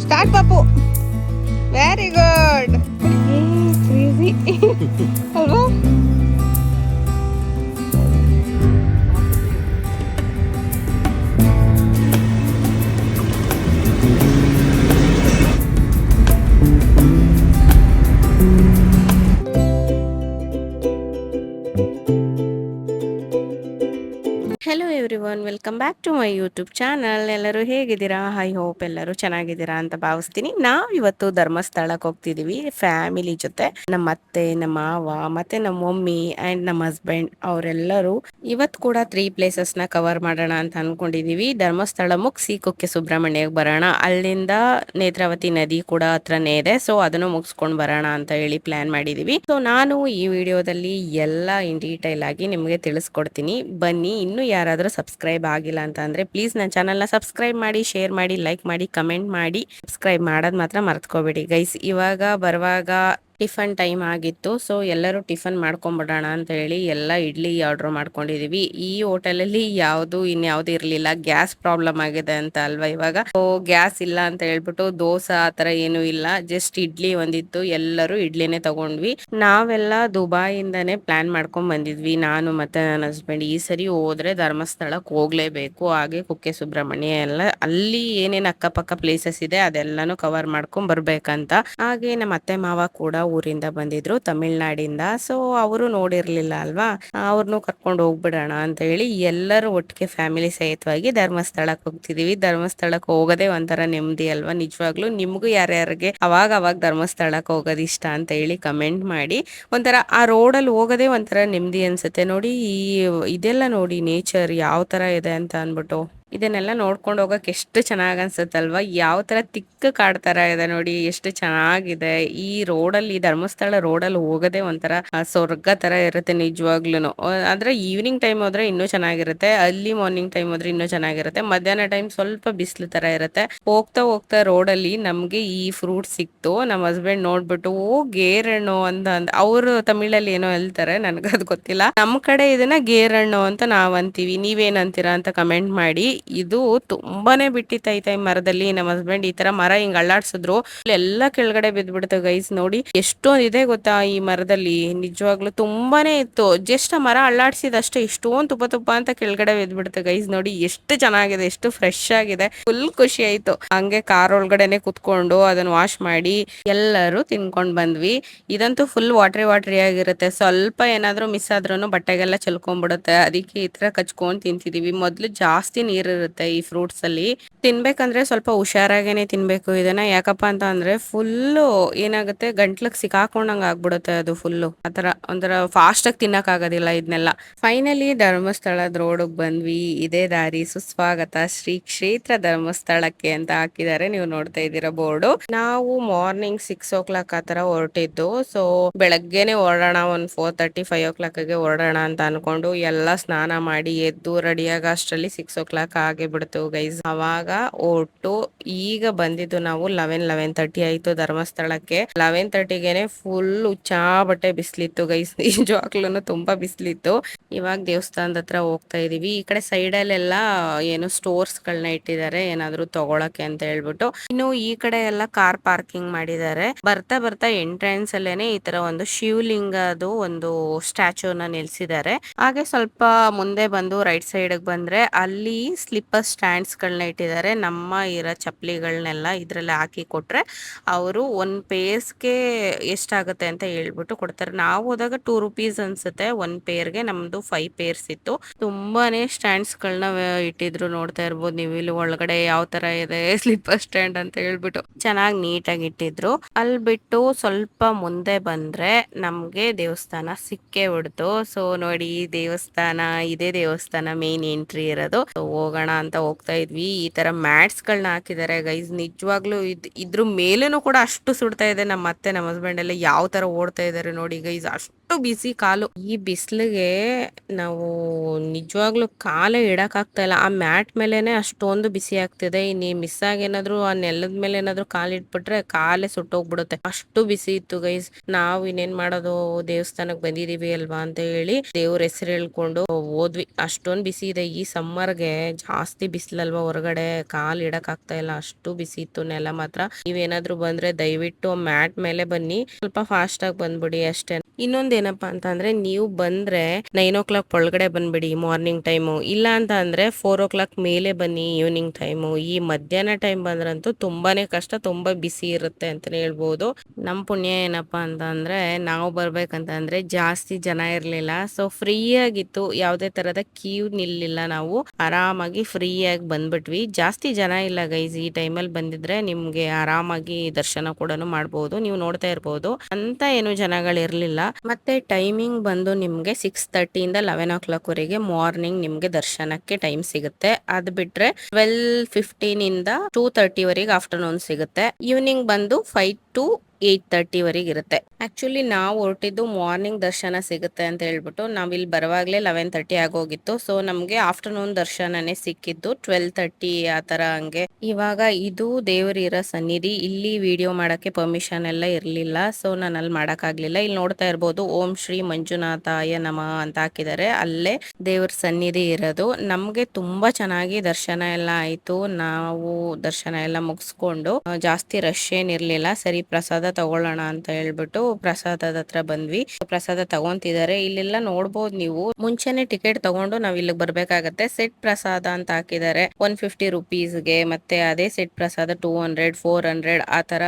Start ಪಾಪು. Very good. ಅಲ್ವಾ? Hello everyone, welcome back to my YouTube channel. ಎಲ್ಲರೂ ಹೇಗಿದ್ದೀರಾ? ಐ ಹೋಪ್ ಎಲ್ಲರೂ ಚೆನ್ನಾಗಿದ್ದೀರಾ ಅಂತ ಭಾವಿಸ್ತೀನಿ. ನಾವು ಇವತ್ತು ಧರ್ಮಸ್ಥಳಕ್ಕೆ ಹೋಗ್ತಿದೀವಿ ಫ್ಯಾಮಿಲಿ ಜೊತೆ. ನಮ್ಮ ಅತ್ತೆ, ನಮ್ಮ ಮಾವ, ಮತ್ತೆ ನಮ್ಮ ಮಮ್ಮಿ ಅಂಡ್ ನಮ್ಮ ಹಸ್ಬೆಂಡ್ ಅವರೆಲ್ಲರೂ ಇವತ್ತು ಕೂಡ 3 ಪ್ಲೇಸಸ್ ನ ಕವರ್ ಮಾಡೋಣ ಅಂತ ಅನ್ಕೊಂಡಿದೀವಿ. ಧರ್ಮಸ್ಥಳ ಮುಗಿಸಿ ಕುಕ್ಕೆ ಸುಬ್ರಹ್ಮಣ್ಯಕ್ಕೆ ಬರೋಣ. ಅಲ್ಲಿಂದ ನೇತ್ರಾವತಿ ನದಿ ಕೂಡ ಹತ್ರನೇ ಇದೆ, ಸೊ ಅದನ್ನು ಮುಗಿಸ್ಕೊಂಡು ಬರೋಣ ಅಂತ ಹೇಳಿ ಪ್ಲಾನ್ ಮಾಡಿದೀವಿ. ಸೊ ನಾನು ಈ ವಿಡಿಯೋದಲ್ಲಿ ಎಲ್ಲ ಇನ್ ಡೀಟೈಲ್ ಆಗಿ ನಿಮಗೆ ತಿಳಿಸ್ಕೊಡ್ತೀನಿ. ಬನ್ನಿ. ಇನ್ನು ಯಾರಾದರೂ ಸಬ್ಸ್ಕ್ರೈಬ್ ಆಗಿಲ್ಲ ಅಂತ ಅಂದ್ರೆ ಪ್ಲೀಸ್ ನನ್ನ ಚಾನಲ್ನ ಸಬ್ಸ್ಕ್ರೈಬ್ ಮಾಡಿ, ಶೇರ್ ಮಾಡಿ, ಲೈಕ್ ಮಾಡಿ, ಕಮೆಂಟ್ ಮಾಡಿ. ಸಬ್ಸ್ಕ್ರೈಬ್ ಮಾಡೋದು ಮಾತ್ರ ಮರ್ತ್ಕೋಬೇಡಿ ಗೈಸ್. ಇವಾಗ ಬರುವಾಗ ಟಿಫನ್ ಟೈಮ್ ಆಗಿತ್ತು, ಸೊ ಎಲ್ಲರೂ ಟಿಫನ್ ಮಾಡ್ಕೊಂಡ್ಬಿಡೋಣ ಅಂತ ಹೇಳಿ ಎಲ್ಲ ಇಡ್ಲಿ ಆರ್ಡರ್ ಮಾಡ್ಕೊಂಡಿದೀವಿ. ಈ ಹೋಟೆಲಲ್ಲಿ ಯಾವುದು ಇನ್ಯಾವುದು ಇರಲಿಲ್ಲ, ಗ್ಯಾಸ್ ಪ್ರಾಬ್ಲಮ್ ಆಗಿದೆ ಅಂತ ಅಲ್ವಾ ಇವಾಗ. ಸೊ ಗ್ಯಾಸ್ ಇಲ್ಲ ಅಂತ ಹೇಳ್ಬಿಟ್ಟು ದೋಸೆ ಆ ಥರ ಏನೂ ಇಲ್ಲ, ಜಸ್ಟ್ ಇಡ್ಲಿ ಒಂದಿತ್ತು. ಎಲ್ಲರೂ ಇಡ್ಲಿನೇ ತಗೊಂಡ್ವಿ. ನಾವೆಲ್ಲ ದುಬಾಯಿಂದಾನೇ ಪ್ಲಾನ್ ಮಾಡ್ಕೊಂಡ್ ಬಂದಿದ್ವಿ, ನಾನು ಮತ್ತೆ ನನ್ನ ಹಸ್ಬೆಂಡ್. ಈ ಸರಿ ಹೋದ್ರೆ ಧರ್ಮಸ್ಥಳಕ್ಕೆ ಹೋಗ್ಲೇಬೇಕು, ಹಾಗೆ ಕುಕ್ಕೆ ಸುಬ್ರಹ್ಮಣ್ಯ ಎಲ್ಲ ಅಲ್ಲಿ ಏನೇನು ಅಕ್ಕಪಕ್ಕ ಪ್ಲೇಸಸ್ ಇದೆ ಅದೆಲ್ಲಾನು ಕವರ್ ಮಾಡ್ಕೊಂಡ್ ಬರ್ಬೇಕಂತ. ಹಾಗೆ ನಮ್ಮ ಅತ್ತೆ ಮಾವ ಕೂಡ ಊರಿಂದ ಬಂದಿದ್ರು ತಮಿಳ್ನಾಡಿಂದ, ಸೊ ಅವರು ನೋಡಿರ್ಲಿಲ್ಲ ಅಲ್ವಾ, ಅವ್ರನ್ನು ಕರ್ಕೊಂಡು ಹೋಗ್ಬಿಡೋಣ ಅಂತ ಹೇಳಿ ಎಲ್ಲರೂ ಒಟ್ಟಿಗೆ ಫ್ಯಾಮಿಲಿ ಸಹಿತವಾಗಿ ಧರ್ಮಸ್ಥಳಕ್ಕೆ ಹೋಗ್ತಿದೀವಿ. ಧರ್ಮಸ್ಥಳಕ್ಕೆ ಹೋಗೋದೇ ಒಂಥರ ನೆಮ್ಮದಿ ಅಲ್ವಾ ನಿಜವಾಗ್ಲು. ನಿಮ್ಗೂ ಯಾರ್ಯಾರಿಗೆ ಅವಾಗ ಧರ್ಮಸ್ಥಳಕ್ಕೆ ಹೋಗೋದು ಇಷ್ಟ ಅಂತ ಹೇಳಿ ಕಮೆಂಟ್ ಮಾಡಿ. ಒಂಥರ ಆ ರೋಡಲ್ಲಿ ಹೋಗೋದೇ ಒಂಥರ ನೆಮ್ಮದಿ ಅನ್ಸುತ್ತೆ ನೋಡಿ. ಇದೆಲ್ಲ ನೋಡಿ ನೇಚರ್ ಯಾವ ತರ ಇದೆ ಅಂತ ಅನ್ಬಿಟ್ಟು. ಇದನ್ನೆಲ್ಲ ನೋಡ್ಕೊಂಡು ಹೋಗಕ್ ಎಷ್ಟು ಚೆನ್ನಾಗ್ ಅನ್ಸುತ್ತಲ್ವಾ. ಯಾವ ತರ ತಿಕ್ಕ ಕಾಡ್ ತರ ಇದೆ ನೋಡಿ, ಎಷ್ಟು ಚೆನ್ನಾಗಿದೆ. ಈ ರೋಡಲ್ಲಿ, ಧರ್ಮಸ್ಥಳ ರೋಡಲ್ಲಿ ಹೋಗೋದೇ ಒಂಥರ ಸ್ವರ್ಗ ತರ ಇರುತ್ತೆ ನಿಜವಾಗ್ಲೂನು. ಆದ್ರೆ ಈವ್ನಿಂಗ್ ಟೈಮ್ ಹೋದ್ರೆ ಇನ್ನೂ ಚೆನ್ನಾಗಿರುತ್ತೆ, ಅರ್ಲಿ ಮಾರ್ನಿಂಗ್ ಟೈಮ್ ಹೋದ್ರೆ ಇನ್ನೂ ಚೆನ್ನಾಗಿರುತ್ತೆ. ಮಧ್ಯಾಹ್ನ ಟೈಮ್ ಸ್ವಲ್ಪ ಬಿಸಿಲು ತರ ಇರುತ್ತೆ. ಹೋಗ್ತಾ ಹೋಗ್ತಾ ರೋಡಲ್ಲಿ ನಮ್ಗೆ ಈ ಫ್ರೂಟ್ ಸಿಕ್ತು. ನಮ್ಮ ಹಸ್ಬೆಂಡ್ ನೋಡ್ಬಿಟ್ಟು ಓ ಗೇರಣ್ಣು ಅಂತ ಅವರು ತಮಿಳಲ್ಲಿ ಏನೋ ಹೇಳ್ತಾರೆ, ನನ್ಗದ್ ಗೊತ್ತಿಲ್ಲ. ನಮ್ ಕಡೆ ಇದನ್ನ ಗೇರಣ್ಣು ಅಂತ ನಾವ್ ಅಂತೀವಿ, ನೀವೇನಂತೀರಾ ಅಂತ ಕಮೆಂಟ್ ಮಾಡಿ. ಇದು ತುಂಬಾನೇ ಬಿಟ್ಟಿತ್ತೈತೆ ಮರದಲ್ಲಿ. ನಮ್ಮ ಹಸ್ಬೆಂಡ್ ಈ ತರ ಮರ ಹಿಂಗ್ ಅಳ್ಳಾಡ್ಸಿದ್ರು, ಎಲ್ಲ ಕೆಳಗಡೆ ಬಿದ್ಬಿಡ್ತು ಗೈಸ್. ನೋಡಿ ಎಷ್ಟೊಂದ್ ಇದೆ ಗೊತ್ತಾ ಈ ಮರದಲ್ಲಿ, ನಿಜವಾಗ್ಲೂ ತುಂಬಾನೇ ಇತ್ತು. ಜಸ್ಟ್ ಆ ಮರ ಅಳ್ಳಾಡ್ಸಿದಷ್ಟೇ ಇಷ್ಟೊಂದ್ ತುಪ್ಪ ತುಪ್ಪ ಅಂತ ಕೆಳಗಡೆ ಬಿದ್ಬಿಡ್ತು ಗೈಸ್. ನೋಡಿ ಎಷ್ಟು ಚೆನ್ನಾಗಿದೆ, ಎಷ್ಟು ಫ್ರೆಶ್ ಆಗಿದೆ. ಫುಲ್ ಖುಷಿ ಆಯ್ತು. ಹಂಗೆ ಕಾರ್ ಒಳಗಡೆನೆ ಕುತ್ಕೊಂಡು ಅದನ್ನ ವಾಶ್ ಮಾಡಿ ಎಲ್ಲರೂ ತಿನ್ಕೊಂಡ್ ಬಂದ್ವಿ. ಇದಂತೂ ಫುಲ್ ವಾಟ್ರಿ ಆಗಿರುತ್ತೆ, ಸ್ವಲ್ಪ ಏನಾದ್ರೂ ಮಿಸ್ ಆದ್ರೂ ಬಟ್ಟೆಗೆಲ್ಲ ಚೆಲ್ಕೊಂಡ್ಬಿಡುತ್ತೆ. ಅದಕ್ಕೆ ಈ ತರ ಕಚ್ಕೊಂಡ್ ತಿಂತಿದೀವಿ. ಮೊದ್ಲು ಜಾಸ್ತಿ ನೀರಿರುತ್ತೆ ಈ ಫ್ರೂಟ್ಸ್ ಅಲ್ಲಿ. ತಿನ್ಬೇಕಂದ್ರೆ ಸ್ವಲ್ಪ ಹುಷಾರಾಗೇನೆ ತಿನ್ಬೇಕು ಇದನ್ನ. ಯಾಕಪ್ಪ ಅಂತ ಅಂದ್ರೆ ಫುಲ್ಲು ಏನಾಗುತ್ತೆ, ಗಂಟ್ಲಕ್ ಸಿಕ್ಕಾಕೊಂಡಂಗ ಆಗ್ಬಿಡುತ್ತೆ ಅದು ಫುಲ್ಲು. ಆತರ ಒಂಥರ ಫಾಸ್ಟ್ ಆಗಿ ತಿನ್ನಕ್ ಆಗೋದಿಲ್ಲ ಇದನ್ನೆಲ್ಲ. ಫೈನಲಿ ಧರ್ಮಸ್ಥಳದ ರೋಡ್ಗ್ ಬಂದ್ವಿ. ಇದೇ ದಾರಿ ಸುಸ್ವಾಗತ ಶ್ರೀ ಕ್ಷೇತ್ರ ಧರ್ಮಸ್ಥಳಕ್ಕೆ ಅಂತ ಹಾಕಿದ್ದಾರೆ, ನೀವು ನೋಡ್ತಾ ಇದ್ದೀರಾ ಬೋರ್ಡು. ನಾವು ಮಾರ್ನಿಂಗ್ 6 o'clock ಆತರ ಹೊರಟಿದ್ದು. ಸೊ ಬೆಳಗ್ಗೆನೆ ಹೊರಡೋಣ, ಒಂದು 4:30 5 o'clockಗೆ ಹೊರಡೋಣ ಅಂತ ಅನ್ಕೊಂಡು ಎಲ್ಲ ಸ್ನಾನ ಮಾಡಿ ಎದ್ದು ರೆಡಿಯಾಗ ಅಷ್ಟರಲ್ಲಿ 6 o'clock ಆಗೇ ಬಿಡ್ತು ಗೈಸ್. ಅವಾಗ ಒಟ್ಟು ಈಗ ಬಂದಿದ್ದು ನಾವು 11:30 ಆಯ್ತು ಧರ್ಮಸ್ಥಳಕ್ಕೆ. 11:30ಗೆನೆ ಫುಲ್ ಹುಚ್ಚಾ ಬಟ್ಟೆ ಬಿಸ್ಲಿತ್ತು ಗೈಸ್, ನಿಜವಾಗ್ಲೂ ತುಂಬಾ ಬಿಸ್ಲಿತ್ತು. ಇವಾಗ ದೇವಸ್ಥಾನದ ಹತ್ರ ಹೋಗ್ತಾ ಇದೀವಿ. ಈ ಕಡೆ ಸೈಡ್ ಅಲ್ಲೆಲ್ಲ ಏನು ಸ್ಟೋರ್ಸ್ ಗಳನ್ನ ಇಟ್ಟಿದ್ದಾರೆ ಏನಾದ್ರು ತಗೊಳಕ್ಕೆ ಅಂತ ಹೇಳ್ಬಿಟ್ಟು. ಇನ್ನು ಈ ಕಡೆ ಎಲ್ಲ ಕಾರ್ ಪಾರ್ಕಿಂಗ್ ಮಾಡಿದ್ದಾರೆ. ಬರ್ತಾ ಬರ್ತಾ ಎಂಟ್ರೆನ್ಸ್ ಅಲ್ಲೇನೆ ಈ ತರ ಒಂದು ಶಿವಲಿಂಗದು ಒಂದು ಸ್ಟ್ಯಾಚುನ ನಿಲ್ಸಿದ್ದಾರೆ. ಹಾಗೆ ಸ್ವಲ್ಪ ಮುಂದೆ ಬಂದು ರೈಟ್ ಸೈಡ್ ಬಂದ್ರೆ ಅಲ್ಲಿ ಸ್ಲಿಪ್ಪರ್ ಸ್ಟ್ಯಾಂಡ್ಸ್ ಗಳನ್ನ ಇಟ್ಟಿದ್ದಾರೆ. ನಮ್ಮ ಇರೋ ಚಪ್ಪಲಿಗಳನ್ನೆಲ್ಲ ಇದ್ರಲ್ಲಿ ಹಾಕಿ ಕೊಟ್ರೆ ಅವರು 1 ಪೇರ್ಸ್ಗೆ ಎಷ್ಟಾಗುತ್ತೆ ಅಂತ ಹೇಳ್ಬಿಟ್ಟು ಕೊಡ್ತಾರೆ. ನಾವು ಹೋದಾಗ 2 rupees ಅನ್ಸುತ್ತೆ 1 ಪೇರ್ಗೆ. ನಮ್ದು 5 ಪೇರ್ಸ್ ಇತ್ತು. ತುಂಬಾನೇ ಸ್ಟ್ಯಾಂಡ್ಸ್ ಗಳನ್ನ ಇಟ್ಟಿದ್ರು, ನೋಡ್ತಾ ಇರ್ಬೋದು ನೀವು ಇಲ್ಲಿ ಒಳಗಡೆ ಯಾವ ತರ ಇದೆ ಸ್ಲಿಪ್ಪರ್ ಸ್ಟ್ಯಾಂಡ್ ಅಂತ ಹೇಳ್ಬಿಟ್ಟು. ಚೆನ್ನಾಗಿ ನೀಟಾಗಿ ಇಟ್ಟಿದ್ರು. ಅಲ್ಲಿ ಬಿಟ್ಟು ಸ್ವಲ್ಪ ಮುಂದೆ ಬಂದ್ರೆ ನಮ್ಗೆ ದೇವಸ್ಥಾನ ಸಿಕ್ಕೇ ಬಿಡ್ತು. ಸೊ ನೋಡಿ ದೇವಸ್ಥಾನ, ಇದೇ ದೇವಸ್ಥಾನ ಮೇನ್ ಎಂಟ್ರಿ ಇರೋದು. ಹೋಗೋಣ ಅಂತ ಹೋಗ್ತಾ ಇದ್ವಿ. ಈ ತರ ಮ್ಯಾಟ್ಸ್ ಗಳನ್ನ ಹಾಕಿದ್ದಾರೆ ಗೈಸ್. ನಿಜವಾಗ್ಲೂ ಇದ್ರ ಮೇಲೇನು ಕೂಡ ಅಷ್ಟು ಸುಡ್ತಾ ಇದೆ. ನಮ್ಮ ಅತ್ತೆ ನಮ್ಮ ಹಸ್ಬೆಂಡ್ ಎಲ್ಲ ಯಾವ ತರ ಓಡ್ತಾ ಇದಾರೆ ನೋಡಿ ಗೈಸ್, ಅಷ್ಟು ಬಿಸಿ ಕಾಲು. ಈ ಬಿಸಿಲಿಗೆ ನಾವು ನಿಜವಾಗ್ಲೂ ಕಾಲೇ ಇಡಕ್ ಆಗ್ತಾ ಇಲ್ಲ. ಆ ಮ್ಯಾಟ್ ಮೇಲೆನೆ ಅಷ್ಟೊಂದು ಬಿಸಿ ಆಗ್ತಿದೆ. ಇನ್ನಿ ಮಿಸ್ ಆಗಿ ಏನಾದ್ರು ಆ ನೆಲದ ಮೇಲೆ ಏನಾದ್ರು ಕಾಲಿಟ್ಬಿಟ್ರೆ ಕಾಲೇ ಸುಟ್ಟೋಗ್ಬಿಡುತ್ತೆ. ಅಷ್ಟು ಬಿಸಿ ಇತ್ತು ಗೈಸ್. ನಾವು ಇನ್ನೇನ್ ಮಾಡೋದು, ದೇವಸ್ಥಾನಕ್ ಬಂದಿದೀವಿ ಅಲ್ವಾ ಅಂತ ಹೇಳಿ ದೇವ್ರ ಹೆಸರು ಹೇಳ್ಕೊಂಡು ಹೋದ್ವಿ. ಅಷ್ಟೊಂದ್ ಬಿಸಿ ಇದೆ. ಈ ಸಮ್ಮರ್ಗೆ ಜಾಸ್ತಿ ಬಿಸಿಲಲ್ವಾ, ಹೊರಗಡೆ ಕಾಲ್ ಇಡಕ್ ಆಗ್ತಾ ಇಲ್ಲ, ಅಷ್ಟು ಬಿಸಿ ಇತ್ತು ನೆಲ ಮಾತ್ರ. ನೀವೇನಾದ್ರು ಬಂದ್ರೆ ದಯವಿಟ್ಟು ಮ್ಯಾಟ್ ಮೇಲೆ ಬನ್ನಿ, ಸ್ವಲ್ಪ ಫಾಸ್ಟ್ ಆಗಿ ಬಂದ್ಬಿಡಿ ಅಷ್ಟೇ. ಇನ್ನೊಂದೇನಪ್ಪಾ ಅಂತ ಅಂದ್ರೆ, ನೀವು ಬಂದ್ರೆ 9 o'clock ಒಳಗಡೆ ಬಂದ್ಬಿಡಿ ಮಾರ್ನಿಂಗ್ ಟೈಮು, ಇಲ್ಲ ಅಂತ ಅಂದ್ರೆ 4 o'clock ಮೇಲೆ ಬನ್ನಿ ಈವ್ನಿಂಗ್ ಟೈಮು. ಈ ಮಧ್ಯಾಹ್ನ ಟೈಮ್ ಬಂದ್ರಂತೂ ತುಂಬಾನೇ ಕಷ್ಟ, ತುಂಬಾ ಬಿಸಿ ಇರುತ್ತೆ ಅಂತಾನೆ ಹೇಳ್ಬೋದು. ನಮ್ ಪುಣ್ಯ ಏನಪ್ಪಾ ಅಂತ ಅಂದ್ರೆ, ನಾವು ಬರ್ಬೇಕಂತ ಅಂದ್ರೆ ಜಾಸ್ತಿ ಜನ ಇರ್ಲಿಲ್ಲ, ಸೊ ಫ್ರೀ ಆಗಿತ್ತು, ಯಾವ್ದೇ ತರದ ಕ್ಯೂ ನಿಲ್ಲಿಲ್ಲ. ನಾವು ಆರಾಮಾಗಿ ಫ್ರೀ ಆಗಿ ಬಂದ್ಬಿಟ್ವಿ. ಜಾಸ್ತಿ ಜನ ಇಲ್ಲ ಗೈಸ್, ಈ ಟೈಮಲ್ಲಿ ಬಂದಿದ್ರೆ ನಿಮ್ಗೆ ಆರಾಮಾಗಿ ದರ್ಶನ ಕೂಡ ಮಾಡ್ಬೋದು. ನೀವು ನೋಡ್ತಾ ಇರ್ಬೋದು, ಅಂತ ಏನು ಜನಗಳಿರ್ಲಿಲ್ಲ. ಮತ್ತೆ ಟೈಮಿಂಗ್ ಬಂದು ನಿಮ್ಗೆ 6:30 ಇಂದ 11 o'clock ವರೆಗೆ ಮಾರ್ನಿಂಗ್ ನಿಮ್ಗೆ ದರ್ಶನಕ್ಕೆ ಟೈಮ್ ಸಿಗುತ್ತೆ. ಅದ್ ಬಿಟ್ರೆ 12:15 ಇಂದ 2:30 ವರೆಗೆ ಆಫ್ಟರ್ನೂನ್ ಸಿಗುತ್ತೆ. ಈವ್ನಿಂಗ್ ಬಂದು 5 to 8:30 ವರೆಗೆ ಇರುತ್ತೆ. ಆಕ್ಚುಲಿ ನಾವು ಹೊರಟಿದ್ದು ಮಾರ್ನಿಂಗ್ ದರ್ಶನ ಸಿಗುತ್ತೆ ಅಂತ ಹೇಳ್ಬಿಟ್ಟು, ನಾವ್ ಇಲ್ಲಿ ಬರುವಾಗ್ಲೇ 11:30 ಆಗೋಗಿತ್ತು. ಸೊ ನಮ್ಗೆ ಆಫ್ಟರ್ನೂನ್ ದರ್ಶನನೇ ಸಿಕ್ಕಿದ್ದು 12:30 ಆತರ ಹಂಗೆ. ಇವಾಗ ಇದು ದೇವರಿರೋ ಸನ್ನಿಧಿ, ಇಲ್ಲಿ ವಿಡಿಯೋ ಮಾಡಕ್ಕೆ ಪರ್ಮಿಷನ್ ಎಲ್ಲ ಇರ್ಲಿಲ್ಲ, ಸೊ ನಾನು ಅಲ್ಲಿ ಮಾಡಕ್ ಆಗ್ಲಿಲ್ಲ. ಇಲ್ಲಿ ನೋಡ್ತಾ ಇರ್ಬೋದು, ಓಂ ಶ್ರೀ ಮಂಜುನಾಥಾಯ ನಮಃ ಅಂತ ಹಾಕಿದ್ದಾರೆ, ಅಲ್ಲೇ ದೇವ್ರ ಸನ್ನಿಧಿ ಇರೋದು. ನಮ್ಗೆ ತುಂಬಾ ಚೆನ್ನಾಗಿ ದರ್ಶನ ಎಲ್ಲ ಆಯ್ತು. ನಾವು ದರ್ಶನ ಎಲ್ಲ ಮುಗಿಸ್ಕೊಂಡು ಜಾಸ್ತಿ ರಶ್ ಏನಿರ್ಲಿಲ್ಲ. ಸರಿ ಪ್ರಸಾದ ತಗೊಳ್ಳೋಣ ಅಂತ ಹೇಳ್ಬಿಟ್ಟು ಪ್ರಸಾದದ ಹತ್ರ ಬಂದ್ವಿ. ಪ್ರಸಾದ ತಗೊಂತಿದ್ದಾರೆ. ಇಲ್ಲೆಲ್ಲ ನೋಡ್ಬೋದು ನೀವು, ಮುಂಚೆನೆ ಟಿಕೆಟ್ ತಗೊಂಡು ನಾವ್ ಇಲ್ಲಿಗೆ ಬರ್ಬೇಕಾಗತ್ತೆ. ಸೆಟ್ ಪ್ರಸಾದ ಅಂತ ಹಾಕಿದ್ದಾರೆ 150 ರುಪೀಸ್ಗೆ. ಮತ್ತೆ ಅದೇ ಸೆಟ್ ಪ್ರಸಾದ 200, 400 ಆ ತರ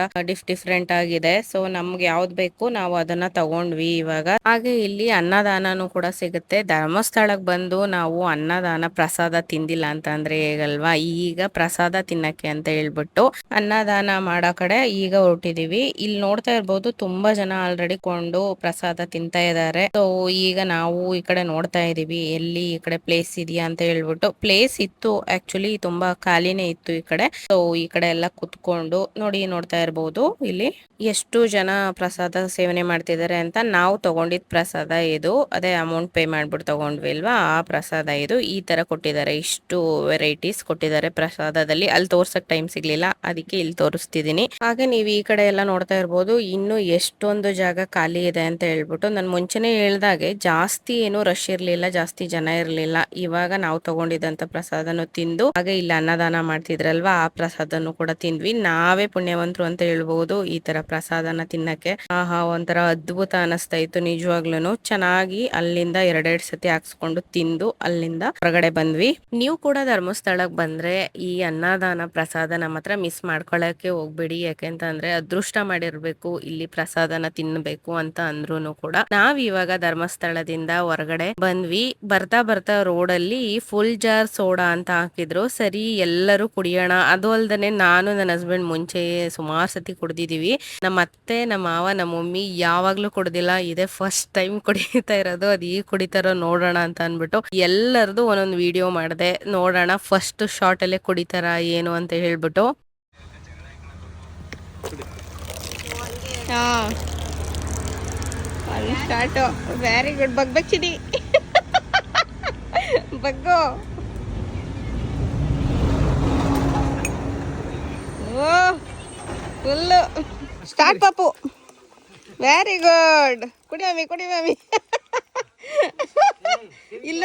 ಡಿಫ್ರೆಂಟ್ ಆಗಿದೆ. ಸೊ ನಮ್ಗೆ ಯಾವ್ದು ಬೇಕು ನಾವು ಅದನ್ನ ತಗೊಂಡ್ವಿ ಇವಾಗ. ಹಾಗೆ ಇಲ್ಲಿ ಅನ್ನದಾನನು ಕೂಡ ಸಿಗುತ್ತೆ. ಧರ್ಮಸ್ಥಳಕ್ಕೆ ಬಂದು ನಾವು ಅನ್ನದಾನ ಪ್ರಸಾದ ತಿಂದಿಲ್ಲ ಅಂತ ಅಂದ್ರೆ ಹೇಗಲ್ವಾ, ಈಗ ಪ್ರಸಾದ ತಿನ್ನಕ್ಕೆ ಅಂತ ಹೇಳ್ಬಿಟ್ಟು ಅನ್ನದಾನ ಮಾಡೋ ಕಡೆ ಈಗ ಹೊರಟಿದೀವಿ. ಇಲ್ಲಿ ನೋಡ್ತಾ ಇರ್ಬೋದು, ತುಂಬಾ ಜನ ಆಲ್ರೆಡಿ ಕೊಂಡು ಪ್ರಸಾದ ತಿಂತಾ ಇದ್ದಾರೆ. ಸೊ ಈಗ ನಾವು ಈ ಕಡೆ ನೋಡ್ತಾ ಇದೀವಿ, ಎಲ್ಲಿ ಈ ಕಡೆ ಪ್ಲೇಸ್ ಇದೆಯಾ ಅಂತ ಹೇಳ್ಬಿಟ್ಟು. ಪ್ಲೇಸ್ ಇತ್ತು ಆಕ್ಚುಲಿ, ತುಂಬಾ ಖಾಲಿನೇ ಇತ್ತು ಈ ಕಡೆ. ಸೊ ಈ ಕಡೆ ಎಲ್ಲ ಕುತ್ಕೊಂಡು ನೋಡ್ತಾ ಇರ್ಬೋದು ಇಲ್ಲಿ ಎಷ್ಟು ಜನ ಪ್ರಸಾದ ಸೇವನೆ ಮಾಡ್ತಿದ್ದಾರೆ ಅಂತ. ನಾವು ತಗೊಂಡಿದ್ ಪ್ರಸಾದ ಇದು, ಅದೇ ಅಮೌಂಟ್ ಪೇ ಮಾಡ್ಬಿಟ್ಟು ತಗೊಂಡ್ವಿ ಅಲ್ವಾ, ಆ ಪ್ರಸಾದ ಇದು. ಈ ತರ ಕೊಟ್ಟಿದ್ದಾರೆ, ಇಷ್ಟು ವೆರೈಟೀಸ್ ಕೊಟ್ಟಿದ್ದಾರೆ ಪ್ರಸಾದದಲ್ಲಿ. ಅಲ್ಲಿ ತೋರ್ಸಕ್ ಟೈಮ್ ಸಿಗ್ಲಿಲ್ಲ, ಅದಕ್ಕೆ ಇಲ್ಲಿ ತೋರಿಸ್ತಿದೀನಿ. ಹಾಗೆ ನೀವು ಈ ಕಡೆ ಎಲ್ಲ ನೋಡ್ತಾ ಇರ್ಬೋದು, ಇನ್ನು ಎಷ್ಟೊಂದು ಜಾಗ ಖಾಲಿ ಇದೆ ಅಂತ ಹೇಳ್ಬಿಟ್ಟು. ನಾನು ಮುಂಚೆನೆ ಹೇಳ್ದಾಗೆ ಜಾಸ್ತಿ ಏನು ರಶ್ ಇರ್ಲಿಲ್ಲ, ಜಾಸ್ತಿ ಜನ ಇರ್ಲಿಲ್ಲ. ಇವಾಗ ನಾವು ತಗೊಂಡಿದ್ದಂತ ಪ್ರಸಾದನು ತಿಂದು, ಹಾಗೆ ಇಲ್ಲಿ ಅನ್ನದಾನ ಮಾಡ್ತಿದ್ರಲ್ವಾ, ಆ ಪ್ರಸಾದನು ಕೂಡ ತಿಂದ್ವಿ. ನಾವೇ ಪುಣ್ಯವಂತರು ಅಂತ ಹೇಳ್ಬಹುದು ಈ ತರ ಪ್ರಸಾದನ ತಿನ್ನಕ್ಕೆ. ಆಹಾ, ಒಂಥರ ಅದ್ಭುತ ಅನಿಸ್ತಾ ಇತ್ತು ನಿಜವಾಗ್ಲೂನು. ಚೆನ್ನಾಗಿ ಅಲ್ಲಿಂದ 2 ಸತಿ ಹಾಕ್ಸ್ಕೊಂಡು ತಿಂದು ಅಲ್ಲಿಂದ ಹೊರಗಡೆ ಬಂದ್ವಿ. ನೀವು ಕೂಡ ಧರ್ಮಸ್ಥಳಕ್ಕೆ ಬಂದ್ರೆ ಈ ಅನ್ನದಾನ ಪ್ರಸಾದ ನಮ್ಮ ಹತ್ರ ಮಿಸ್ ಮಾಡ್ಕೊಳಕ್ಕೆ ಹೋಗ್ಬೇಡಿ. ಯಾಕೆಂತಂದ್ರೆ ಅದೃಷ್ಟ ಮಾಡಿರ್ಬೇಕು ಇಲ್ಲಿ ಪ್ರಸಾದನ ತಿನ್ಬೇಕು ಅಂತ ಅಂದ್ರೂನು ಕೂಡ. ನಾವ್ ಇವಾಗ ಧರ್ಮಸ್ಥಳದಿಂದ ಹೊರಗಡೆ ಬಂದ್ವಿ. ಬರ್ತಾ ಬರ್ತಾ ರೋಡ್ ಅಲ್ಲಿ ಫುಲ್ ಜಾರ್ ಸೋಡಾ ಅಂತ ಹಾಕಿದ್ರು. ಸರಿ ಎಲ್ಲರೂ ಕುಡಿಯೋಣ. ಅದು ಅಲ್ದೇನೆ ನಾನು ನನ್ನ ಹಸ್ಬೆಂಡ್ ಮುಂಚೆ ಸುಮಾರು ಸತಿ ಕುಡ್ದಿದೀವಿ. ನಮ್ಮ ಅತ್ತೆ, ನಮ್ಮ ಮಾವ, ನಮ್ಮ ಮಮ್ಮಿ ಯಾವಾಗ್ಲೂ ಕುಡ್ದಿಲ್ಲ, ಇದೇ ಫಸ್ಟ್ ಟೈಮ್ ಕುಡಿತಾ ಇರೋದು. ಅದು ಈಗ ಕುಡಿತಾರೋ ನೋಡೋಣ ಅಂತ ಅನ್ಬಿಟ್ಟು ಎಲ್ಲರದು ಒಂದೊಂದು ವಿಡಿಯೋ ಮಾಡಿದೆ, ನೋಡೋಣ ಫಸ್ಟ್ ಶಾರ್ಟ್ ಅಲ್ಲೇ ಕುಡಿತಾರ ಏನು ಅಂತ ಹೇಳ್ಬಿಟ್ಟು. ಸ್ಟಾರ್ಟ್. Very good. ಬಗ್ಬಚ್ಚಿದಿ ಬಗ್ಗೋ. ಓ ಫುಲ್ಲು ಸ್ಟಾರ್ಟ್ ಪಾಪು. Very good. ಕುಡಿ ಮಮ್ಮಿ, ಕುಡಿ ಮಮ್ಮಿ. ಇಲ್ಲಿ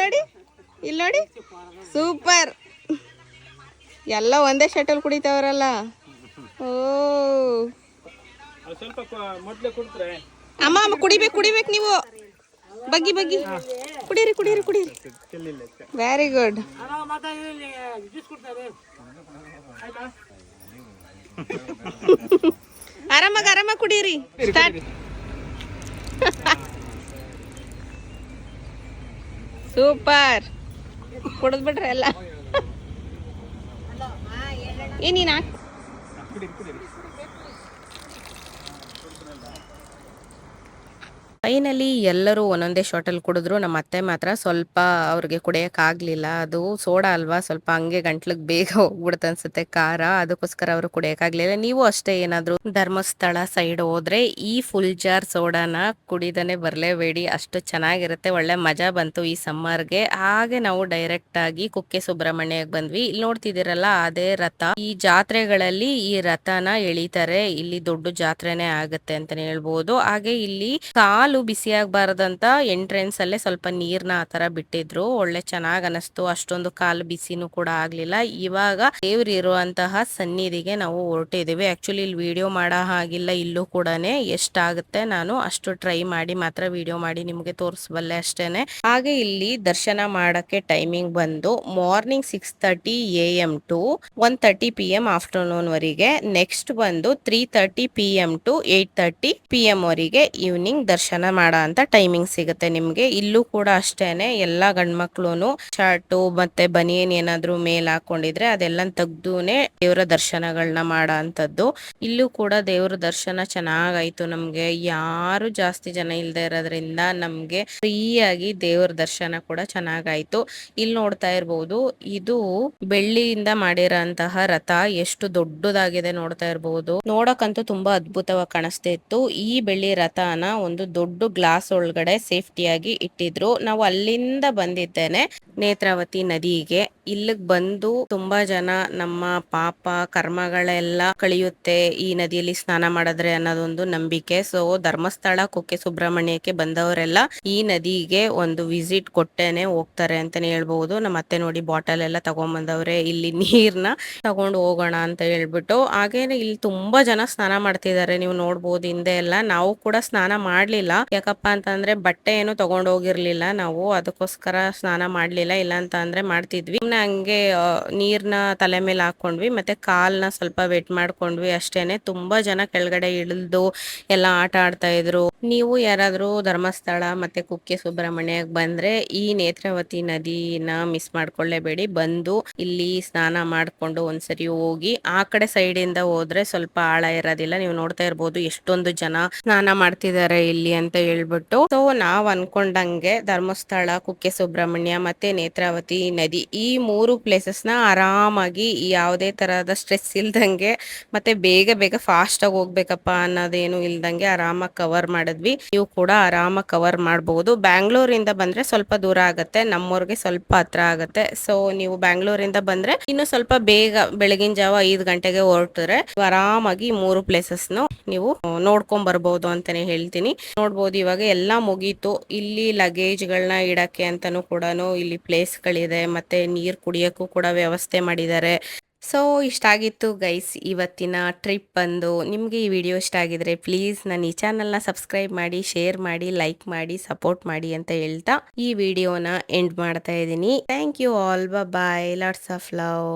ನೋಡಿ ಸೂಪರ್. ಎಲ್ಲ ಒಂದೇ ಶಟಲ್ ಕುಡಿತಾವ್ರಲ್ಲ. ಓ ಅಮ್ಮ ಕುಡಿಬೇಕು ನೀವು. ಬಗ್ಗಿ ಕುಡೀರಿ. Very good. ಆರಾಮಾಗಿ ಕುಡೀರಿ. ಸ್ಟಾರ್ಟ್. ಸೂಪರ್. ಕುಡಿದ್ಬಿಟ್ರೆ ಎಲ್ಲ. ಏನಿನ ಫೈನಲಿ ಎಲ್ಲರೂ ಒಂದೊಂದೇ ಶಾಟಲ್ಲಿ ಕುಡಿದ್ರು. ನಮ್ಮ ಅತ್ತೆ ಮಾತ್ರ ಸ್ವಲ್ಪ ಅವ್ರಿಗೆ ಕುಡಿಯಕ್ ಆಗ್ಲಿಲ್ಲ. ಅದು ಸೋಡಾ ಅಲ್ವಾ, ಸ್ವಲ್ಪ ಹಂಗೆ ಗಂಟ್ಲಿಗೆ ಬೇಗ ಹೋಗ್ಬಿಡುತ್ತೆ ಅನ್ಸುತ್ತೆ ಖಾರ. ಅದಕ್ಕೋಸ್ಕರ ಅವರು ಕುಡಿಯಕ್ ಆಗ್ಲಿಲ್ಲ. ನೀವು ಅಷ್ಟೇ ಏನಾದ್ರು ಧರ್ಮಸ್ಥಳ ಸೈಡ್ ಹೋದ್ರೆ ಈ ಫುಲ್ ಜಾರ್ ಸೋಡಾನ ಕುಡಿದನೆ ಬರ್ಲೇಬೇಡಿ. ಅಷ್ಟು ಚೆನ್ನಾಗಿರುತ್ತೆ. ಒಳ್ಳೆ ಮಜಾ ಬಂತು ಈ ಸಮ್ಮರ್ಗೆ. ಹಾಗೆ ನಾವು ಡೈರೆಕ್ಟ್ ಆಗಿ ಕುಕ್ಕೆ ಸುಬ್ರಹ್ಮಣ್ಯಕ್ಕೆ ಬಂದ್ವಿ. ಇಲ್ಲಿ ನೋಡ್ತಿದ್ದೀರಲ್ಲ ಅದೇ ರಥ. ಈ ಜಾತ್ರೆಗಳಲ್ಲಿ ಈ ರಥನ ಎಳಿತಾರೆ. ಇಲ್ಲಿ ದೊಡ್ಡ ಜಾತ್ರೆನೇ ಆಗುತ್ತೆ ಅಂತಾನೆ ಹೇಳ್ಬೋದು. ಹಾಗೆ ಇಲ್ಲಿ ಕಾಲು ಬಿಸಿ ಆಗ್ಬಾರ್ದಂತ ಎಂಟ್ರೆನ್ಸ್ ಅಲ್ಲೇ ಸ್ವಲ್ಪ ನೀರ್ನ ಆತರ ಬಿಟ್ಟಿದ್ರು. ಒಳ್ಳೆ ಚೆನ್ನಾಗ್ ಅನಿಸ್ತು. ಅಷ್ಟೊಂದು ಕಾಲು ಬಿಸಿನೂ ಕೂಡ ಆಗ್ಲಿಲ್ಲ. ಇವಾಗ ದೇವ್ರು ಇರುವಂತಹ ಸನ್ನಿಧಿಗೆ ನಾವು ಹೊರಟಿದೀವಿ. ಆಕ್ಚುಲಿ ಇಲ್ಲಿ ವಿಡಿಯೋ ಮಾಡೋ ಹಾಗಿಲ್ಲ. ಇಲ್ಲೂ ಕೂಡನೆ ಎಷ್ಟಾಗುತ್ತೆ ನಾನು ಅಷ್ಟು ಟ್ರೈ ಮಾಡಿ ಮಾತ್ರ ವಿಡಿಯೋ ಮಾಡಿ ನಿಮ್ಗೆ ತೋರಿಸಬಲ್ಲೆ ಅಷ್ಟೇನೆ. ಹಾಗೆ ಇಲ್ಲಿ ದರ್ಶನ ಮಾಡಕ್ಕೆ ಟೈಮಿಂಗ್ ಬಂದು morning 6:30 AM to 1:30 PM afternoon ವರೆಗೆ. ನೆಕ್ಸ್ಟ್ ಬಂದು 3:30 PM ಟು 8:30 PM ವರೆಗೆ ಈವ್ನಿಂಗ್ ದರ್ಶನ ಮಾಡೋ ಅಂತ ಟೈಮಿಂಗ್ ಸಿಗುತ್ತೆ ನಿಮ್ಗೆ. ಇಲ್ಲೂ ಕೂಡ ಅಷ್ಟೇನೆ ಎಲ್ಲಾ ಗಂಡ್ಮಕ್ಳುನು ಶರ್ಟು ಮತ್ತೆ ಬನಿಯನ್ ಏನಾದ್ರು ಮೇಲ್ ಹಾಕೊಂಡಿದ್ರೆ ಅದೆಲ್ಲ ತೆಗ್ದುನೆ ದೇವರ ದರ್ಶನಗಳನ್ನ ಮಾಡೋ ಅಂತದ್ದು. ಇಲ್ಲೂ ಕೂಡ ದೇವ್ರ ದರ್ಶನ ಚೆನ್ನಾಗಾಯ್ತು ನಮ್ಗೆ. ಯಾರು ಜಾಸ್ತಿ ಜನ ಇಲ್ದೇ ಇರೋದ್ರಿಂದ ನಮ್ಗೆ ಫ್ರೀಯಾಗಿ ದೇವ್ರ ದರ್ಶನ ಕೂಡ ಚೆನ್ನಾಗಾಯ್ತು. ಇಲ್ಲಿ ನೋಡ್ತಾ ಇರ್ಬೋದು, ಇದು ಬೆಳ್ಳಿಯಿಂದ ಮಾಡಿರೋಂತಹ ರಥ ಎಷ್ಟು ದೊಡ್ಡದಾಗಿದೆ ನೋಡ್ತಾ ಇರ್ಬೋದು. ನೋಡಕ್ಕಂತೂ ತುಂಬಾ ಅದ್ಭುತವಾಗಿ ಕಾಣಿಸ್ತಾ ಇತ್ತು. ಈ ಬೆಳ್ಳಿ ರಥನ ಒಂದು ದೊಡ್ಡ ಗ್ಲಾಸ್ ಒಳಗಡೆ ಸೇಫ್ಟಿಯಾಗಿ ಇಟ್ಟಿದ್ರು. ನಾವು ಅಲ್ಲಿಂದ ಬಂದಿದ್ದೇನೆ ನೇತ್ರಾವತಿ ನದಿಗೆ. ಇಲ್ಲಿಗ್ ಬಂದು ತುಂಬಾ ಜನ ನಮ್ಮ ಪಾಪ ಕರ್ಮಗಳೆಲ್ಲ ಕಳಿಯುತ್ತೆ ಈ ನದಿಯಲ್ಲಿ ಸ್ನಾನ ಮಾಡಿದ್ರೆ ಅನ್ನೋದೊಂದು ನಂಬಿಕೆ. ಸೊ ಧರ್ಮಸ್ಥಳ ಕುಕ್ಕೆ ಸುಬ್ರಹ್ಮಣ್ಯಕ್ಕೆ ಬಂದವರೆಲ್ಲ ಈ ನದಿಗೆ ಒಂದು ವಿಸಿಟ್ ಕೊಟ್ಟೇನೆ ಹೋಗ್ತಾರೆ ಅಂತಾನೆ ಹೇಳ್ಬಹುದು. ನಮ್ಮ ಅತ್ತೆ ನೋಡಿ ಬಾಟಲ್ ಎಲ್ಲ ತಗೊಂಡ್ಬಂದವ್ರೆ ಇಲ್ಲಿ ನೀರ್ನ ತಗೊಂಡು ಹೋಗೋಣ ಅಂತ ಹೇಳ್ಬಿಟ್ಟು. ಹಾಗೇನೆ ಇಲ್ಲಿ ತುಂಬಾ ಜನ ಸ್ನಾನ ಮಾಡ್ತಿದ್ದಾರೆ. ನೀವು ನೋಡ್ಬೋದು ಹಿಂದೆ ಎಲ್ಲ. ನಾವು ಕೂಡ ಸ್ನಾನ ಮಾಡ್ಲಿಲ್ಲ. ಯಾಕಪ್ಪ ಅಂತಂದ್ರೆ ಬಟ್ಟೆ ಏನು ತಗೊಂಡ್ ಹೋಗಿರ್ಲಿಲ್ಲ ನಾವು, ಅದಕ್ಕೋಸ್ಕರ ಸ್ನಾನ ಮಾಡ್ಲಿಲ್ಲ. ಇಲ್ಲ ಅಂತ ಅಂದ್ರೆ ಮಾಡ್ತಿದ್ವಿ. ಹಂಗೆ ನೀರ್ನ ತಲೆ ಮೇಲೆ ಹಾಕೊಂಡ್ವಿ, ಮತ್ತೆ ಕಾಲ್ನ ಸ್ವಲ್ಪ ವೆಟ್ ಮಾಡ್ಕೊಂಡ್ವಿ ಅಷ್ಟೇನೆ. ತುಂಬಾ ಜನ ಕೆಳಗಡೆ ಇಳಿದು ಎಲ್ಲ ಆಟ ಆಡ್ತಾ ಇದ್ರು. ನೀವು ಯಾರಾದ್ರೂ ಧರ್ಮಸ್ಥಳ ಮತ್ತೆ ಕುಕ್ಕೆ ಸುಬ್ರಹ್ಮಣ್ಯಕ್ಕೆ ಬಂದ್ರೆ ಈ ನೇತ್ರಾವತಿ ನದಿನ ಮಿಸ್ ಮಾಡ್ಕೊಳ್ಳೇಬೇಡಿ. ಬಂದು ಇಲ್ಲಿ ಸ್ನಾನ ಮಾಡ್ಕೊಂಡು ಒಂದ್ಸರಿ ಹೋಗಿ. ಆ ಕಡೆ ಸೈಡ್ ಇಂದ ಹೋದ್ರೆ ಸ್ವಲ್ಪ ಆಳ ಇರೋದಿಲ್ಲ. ನೀವು ನೋಡ್ತಾ ಇರ್ಬೋದು ಎಷ್ಟೊಂದು ಜನ ಸ್ನಾನ ಮಾಡ್ತಿದ್ದಾರೆ ಇಲ್ಲಿ ಅಂತ ಹೇಳ್ಬಿಟ್ಟು. ಸೊ ನಾವ್ ಅನ್ಕೊಂಡಂಗೆ ಧರ್ಮಸ್ಥಳ, ಕುಕ್ಕೆ ಸುಬ್ರಹ್ಮಣ್ಯ ಮತ್ತೆ ನೇತ್ರಾವತಿ ನದಿ ಈ 3 ಪ್ಲೇಸಸ್ ನ ಆರಾಮಾಗಿ ಯಾವುದೇ ತರಹದ ಸ್ಟ್ರೆಸ್ ಇಲ್ದಂಗೆ ಮತ್ತೆ ಬೇಗ ಬೇಗ ಫಾಸ್ಟ್ ಆಗಿ ಹೋಗ್ಬೇಕಪ್ಪ ಅನ್ನೋದೇನು ಇಲ್ದಂಗೆ ಆರಾಮಾಗಿ ಕವರ್ ಮಾಡಿದ್ವಿ. ನೀವು ಕೂಡ ಆರಾಮಾಗಿ ಕವರ್ ಮಾಡಬಹುದು. ಬ್ಯಾಂಗ್ಳೂರಿಂದ ಬಂದ್ರೆ ಸ್ವಲ್ಪ ದೂರ ಆಗತ್ತೆ, ನಮ್ಮೂರ್ಗೆ ಸ್ವಲ್ಪ ಹತ್ರ ಆಗತ್ತೆ. ಸೊ ನೀವು ಬ್ಯಾಂಗ್ಳೂರಿಂದ ಬಂದ್ರೆ ಇನ್ನು ಸ್ವಲ್ಪ ಬೇಗ ಬೆಳಗಿನ ಜಾವ 5 ಗಂಟೆಗೆ ಹೊರಟ್ರೆ ಆರಾಮಾಗಿ 3 ಪ್ಲೇಸಸ್ ನೀವು ನೋಡ್ಕೊಂಡ್ ಬರ್ಬೋದು ಅಂತಾನೆ ಹೇಳ್ತೀನಿ. ನೋಡ್ಬೋದು ಇವಾಗ ಎಲ್ಲಾ ಮುಗೀತು. ಇಲ್ಲಿ ಲಗೇಜ್ ಗಳನ್ನ ಇಡಕ್ಕೆ ಅಂತಾನು ಕೂಡ ಇಲ್ಲಿ ಪ್ಲೇಸ್ ಗಳಿದೆ, ಮತ್ತೆ ನೀರ್ ಕುಡಿಯಕ್ಕೂ ಕೂಡ ವ್ಯವಸ್ಥೆ ಮಾಡಿದ್ದಾರೆ. ಸೊ ಇಷ್ಟ ಆಗಿತ್ತು ಗೈಸ್ ಇವತ್ತಿನ ಟ್ರಿಪ್ ಬಂದು. ನಿಮಗೆ ಈ ವಿಡಿಯೋ ಇಷ್ಟ ಆಗಿದ್ರೆ ಪ್ಲೀಸ್ ನನ್ನ ಈ ಚಾನಲ್ನ ಸಬ್ಸ್ಕ್ರೈಬ್ ಮಾಡಿ, ಶೇರ್ ಮಾಡಿ, ಲೈಕ್ ಮಾಡಿ, ಸಪೋರ್ಟ್ ಮಾಡಿ ಅಂತ ಹೇಳ್ತಾ ಈ ವಿಡಿಯೋನ ಎಂಡ್ ಮಾಡ್ತಾ ಇದ್ದೀನಿ. Thank you all. Bye. Lots of love.